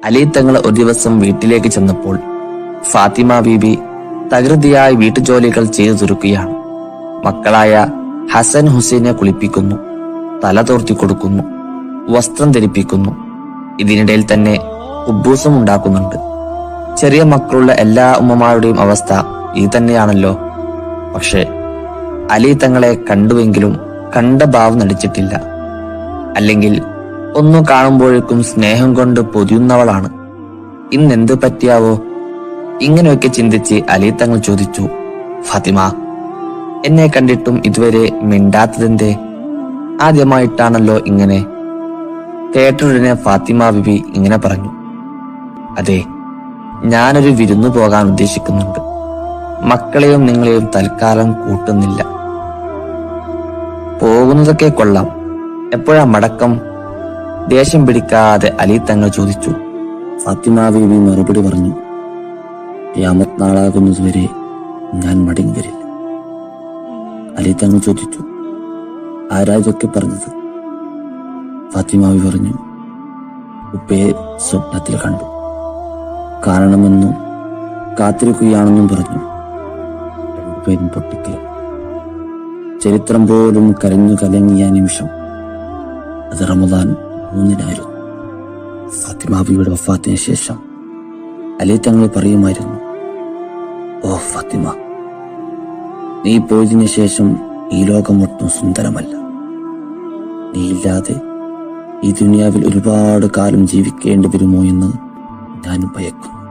അലി തങ്ങൾ ഒരു ദിവസം വീട്ടിലേക്ക് ചെന്നപ്പോൾ ഫാത്തിമ ബീബി തകൃതിയായി വീട്ടുജോലികൾ ചെയ്തു തീർക്കുകയാണ്. മക്കളായ ഹസൻ ഹുസൈനെ കുളിപ്പിക്കുന്നു, തല തോർത്തി കൊടുക്കുന്നു, വസ്ത്രം ധരിപ്പിക്കുന്നു. ഇതിനിടയിൽ തന്നെ കുബൂസും ഉണ്ടാക്കുന്നുണ്ട്. ചെറിയ മക്കളുള്ള എല്ലാ ഉമ്മമാരുടെയും അവസ്ഥ ഇത് തന്നെയാണല്ലോ. പക്ഷേ അലി തങ്ങളെ കണ്ടുവെങ്കിലും കണ്ട ഭാവം നടിച്ചിട്ടില്ല. അല്ലെങ്കിൽ ഒന്നു കാണുമ്പോഴേക്കും സ്നേഹം കൊണ്ട് പൊതിയുന്നവളാണ്. ഇന്നെന്ത് പറ്റിയാവോ? ഇങ്ങനെയൊക്കെ ചിന്തിച്ച് അലി തങ്ങൾ ചോദിച്ചു, ഫാത്തിമ, എന്നെ കണ്ടിട്ടും ഇതുവരെ മിണ്ടാത്തതെന്തേ? ആദ്യമായിട്ടാണല്ലോ ഇങ്ങനെ. കേട്ടുടനെ ഫാത്തിമ ബിബി ഇങ്ങനെ പറഞ്ഞു, അതെ, ഞാനൊരു വിരുന്നു പോകാൻ ഉദ്ദേശിക്കുന്നുണ്ട്. മക്കളെയും നിങ്ങളെയും തൽക്കാലം കൂട്ടുന്നില്ല. പോകുന്നതൊക്കെ കൊള്ളാം, എപ്പോഴാ മടക്കം? ദേഷ്യം പിടിക്കാതെ അലി തങ്ങൾ ചോദിച്ചു. ഫാത്തിമ ബീവി മറുപടി പറഞ്ഞു, ഖിയാമത്ത് നാളാകുന്നതുവരെ ഞാൻ മടങ്ങി വരില്ല. അലി തങ്ങൾ ചോദിച്ചു, ആരാ ഇതൊക്കെ പറഞ്ഞത്? ഫാത്തിമ ബീവി പറഞ്ഞു, ഉപ്പയെ സ്വപ്നത്തിൽ കണ്ടു, കാണണമെന്നും കാത്തിരിക്കുകയാണെന്നും പറഞ്ഞു. രണ്ടുപേരും പൊട്ടിക്കൽ. ചരിത്രം പോലും കരഞ്ഞു കലങ്ങിയ നിമിഷം. അത് റമദാൻ 3 ഫാത്തിമ ബീവിയുടെ വഫാത്തിന് ശേഷം അലി തങ്ങൾ പറയുമായിരുന്നു, ഓ ഫാത്തിമ, നീ പോയതിനു ശേഷം ഈ ലോകം ഒട്ടും സുന്ദരമല്ല. നീയില്ലാതെ ഈ ദുനിയാവിൽ ഒരുപാട് കാലം ജീവിക്കേണ്ടി വരുമോ എന്ന് ഞാൻ ഭയക്കുന്നു.